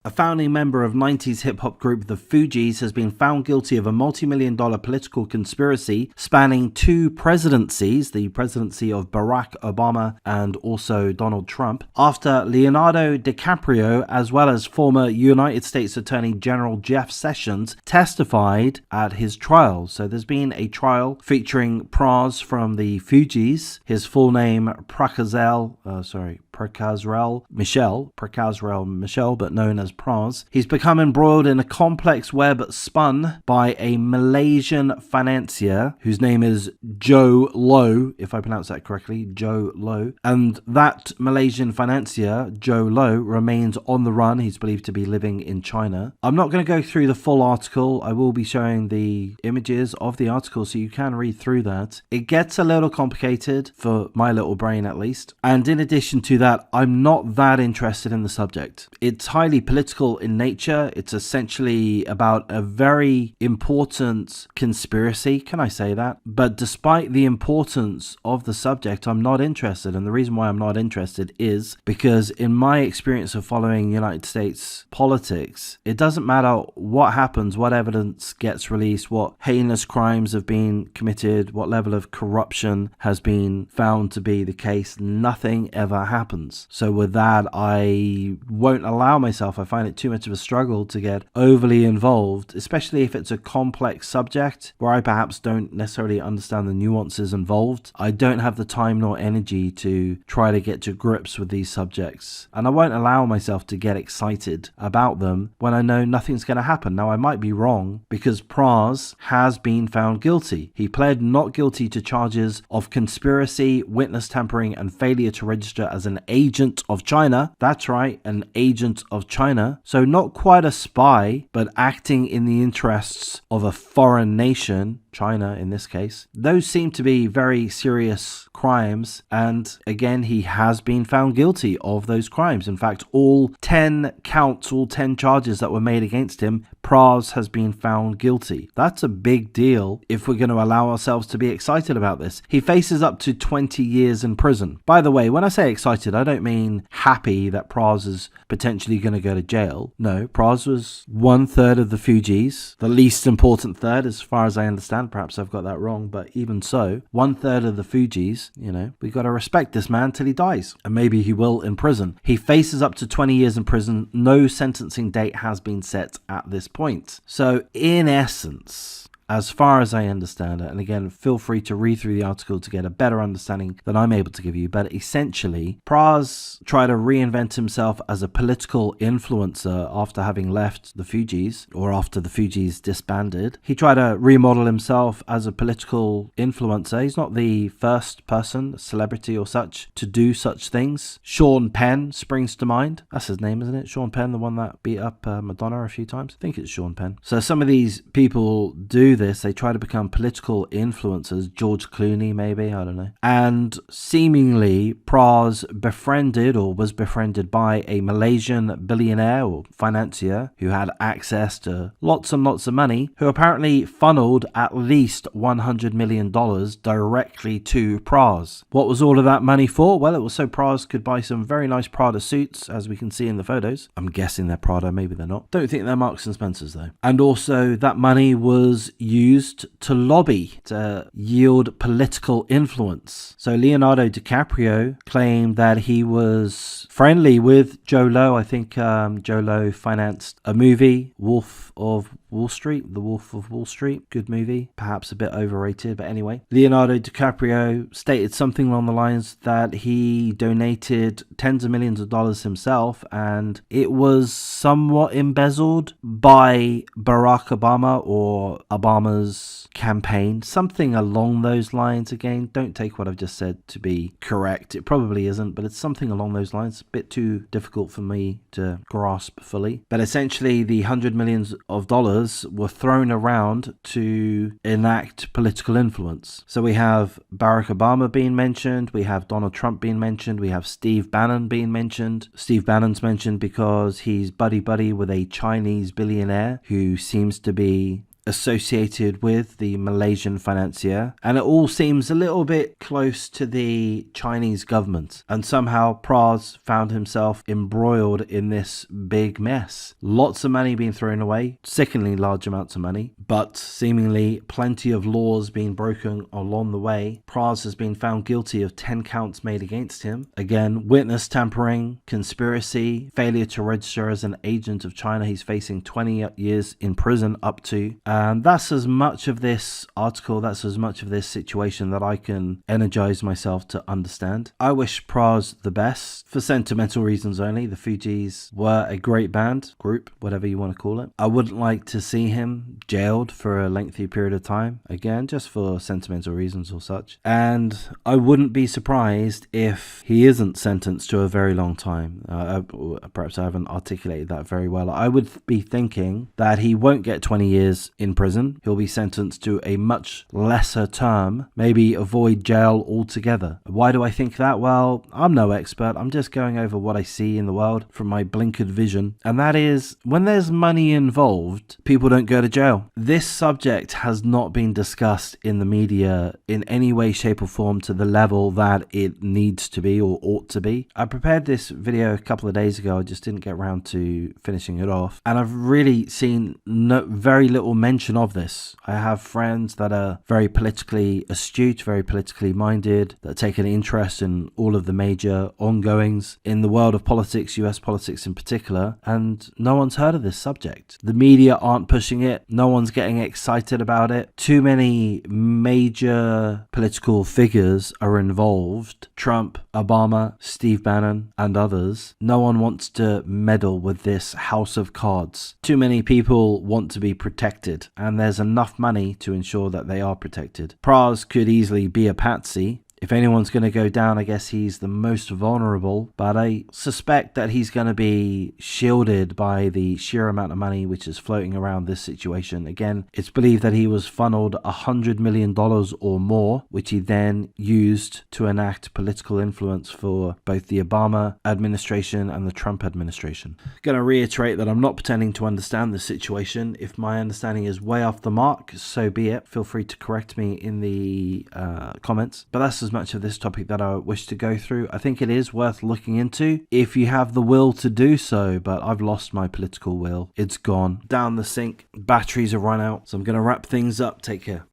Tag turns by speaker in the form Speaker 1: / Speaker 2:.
Speaker 1: A founding member of 90s hip-hop group The Fugees has been found guilty of a multi-million-dollar political conspiracy spanning two presidencies, the presidency of Barack Obama and also Donald Trump, after Leonardo DiCaprio, as well as former United States Attorney General Jeff Sessions, testified at his trial. So there's been a trial featuring Pras from The Fugees, his full name Prakazel Michel, but known as Pras. He's become embroiled in a complex web spun by a Malaysian financier whose name is Joe Low, if I pronounce that correctly, Joe Low. And that Malaysian financier, Joe Low, remains on the run. He's believed to be living in China. I'm not going to go through the full article. I will be showing the images of the article so you can read through that. It gets a little complicated, for my little brain at least. And in addition to that, I'm not that interested in the subject. It's highly political in nature. It's essentially about a very important conspiracy. Can I say that? But despite the importance of the subject, I'm not interested. And the reason why I'm not interested is because in my experience of following United States politics, it doesn't matter what happens, what evidence gets released, what heinous crimes have been committed, what level of corruption has been found to be the case. Nothing ever happens. So with that, I won't allow myself, I find it too much of a struggle to get overly involved, especially if it's a complex subject where I perhaps don't necessarily understand the nuances involved. I don't have the time nor energy to try to get to grips with these subjects, and I won't allow myself to get excited about them when I know nothing's going to happen. Now, I might be wrong, because Pras has been found guilty. He pled not guilty to charges of conspiracy, witness tampering, and failure to register as an agent of China. That's right, an agent of China. So not quite a spy, but acting in the interests of a foreign nation, China in this case. Those seem to be very serious crimes, and again, he has been found guilty of those crimes. In fact, all 10 counts, all 10 charges that were made against him, Pras has been found guilty. That's a big deal if we're going to allow ourselves to be excited about this. He faces up to 20 years in prison. By the way, when I say excited, I don't mean happy that Pras is potentially going to go to jail. No, Pras was 1/3 of the Fugees, the least important third as far as I understand. Perhaps I've got that wrong, but even so, 1/3 of the Fugees, we got to respect this man till he dies, and maybe he will in prison. He faces up to 20 years in prison. No sentencing date has been set at this point. So in essence, as far as I understand it, and again, feel free to read through the article to get a better understanding than I'm able to give you, but essentially, Pras tried to reinvent himself as a political influencer after having left the Fugees, or after the Fugees disbanded. He tried to remodel himself as a political influencer. He's not the first person, celebrity or such, to do such things. Sean Penn springs to mind. That's his name, isn't it? Sean Penn, the one that beat up Madonna a few times. I think it's Sean Penn. So some of these people do this. They try to become political influencers. George Clooney, maybe, I don't know. And seemingly, Pras was befriended by a Malaysian billionaire or financier who had access to lots and lots of money, who apparently funneled at least $100 million directly to Pras. What was all of that money for? Well, it was so Pras could buy some very nice Prada suits, as we can see in the photos. I'm guessing they're Prada, maybe they're not. Don't think they're Marks and Spencers, though. And also, that money was used to lobby, to yield political influence. So Leonardo DiCaprio claimed that he was friendly with Joe Low. I think Joe Low financed a movie, The Wolf of Wall Street. Good movie, perhaps a bit overrated, but anyway. Leonardo DiCaprio stated something along the lines that he donated tens of millions of dollars himself, and it was somewhat embezzled by Barack Obama or Obama's campaign, something along those lines. Again, don't take what I've just said to be correct. It probably isn't, but it's something along those lines. A bit too difficult for me to grasp fully. But essentially, the $100 million were thrown around to enact political influence. So we have Barack Obama being mentioned, we have Donald Trump being mentioned, we have Steve Bannon being mentioned. Steve Bannon's mentioned because he's buddy with a Chinese billionaire who seems to be associated with the Malaysian financier, and it all seems a little bit close to the Chinese government. And somehow Pras found himself embroiled in this big mess. Lots of money being thrown away, sickeningly large amounts of money, but seemingly plenty of laws being broken along the way. Pras has been found guilty of 10 counts made against him. Again, witness tampering, conspiracy, failure to register as an agent of China. He's facing 20 years in prison up to. And that's as much of this article, that's as much of this situation that I can energize myself to understand. I wish Pras the best for sentimental reasons only. The Fugees were a great band, group, whatever you want to call it. I wouldn't like to see him jailed for a lengthy period of time, again, just for sentimental reasons or such. And I wouldn't be surprised if he isn't sentenced to a very long time. Perhaps I haven't articulated that very well. I would be thinking that he won't get 20 years in prison. He'll be sentenced to a much lesser term, maybe avoid jail altogether. Why do I think that? Well, I'm no expert. I'm just going over what I see in the world from my blinkered vision. And that is, when there's money involved, people don't go to jail. This subject has not been discussed in the media in any way, shape or form to the level that it needs to be or ought to be. I prepared this video a couple of days ago. I just didn't get around to finishing it off. And I've really seen very little mention of this. I have friends that are very politically astute, very politically minded, that take an interest in all of the major ongoings in the world of politics, US politics in particular, and no one's heard of this subject. The media aren't pushing it. No one's getting excited about it. Too many major political figures are involved. Trump, Obama, Steve Bannon, and others. No one wants to meddle with this house of cards. Too many people want to be protected, and there's enough money to ensure that they are protected. Pras could easily be a patsy. If anyone's going to go down, I guess he's the most vulnerable, but I suspect that he's going to be shielded by the sheer amount of money which is floating around this situation. Again, it's believed that he was funneled $100 million or more, which he then used to enact political influence for both the Obama administration and the Trump administration. Going to reiterate that I'm not pretending to understand the situation. If my understanding is way off the mark, so be it. Feel free to correct me in the comments, but that's as much of this topic that I wish to go through. I think it is worth looking into if you have the will to do so, but I've lost my political will. It's gone down the sink. Batteries are run out. So I'm going to wrap things up. Take care.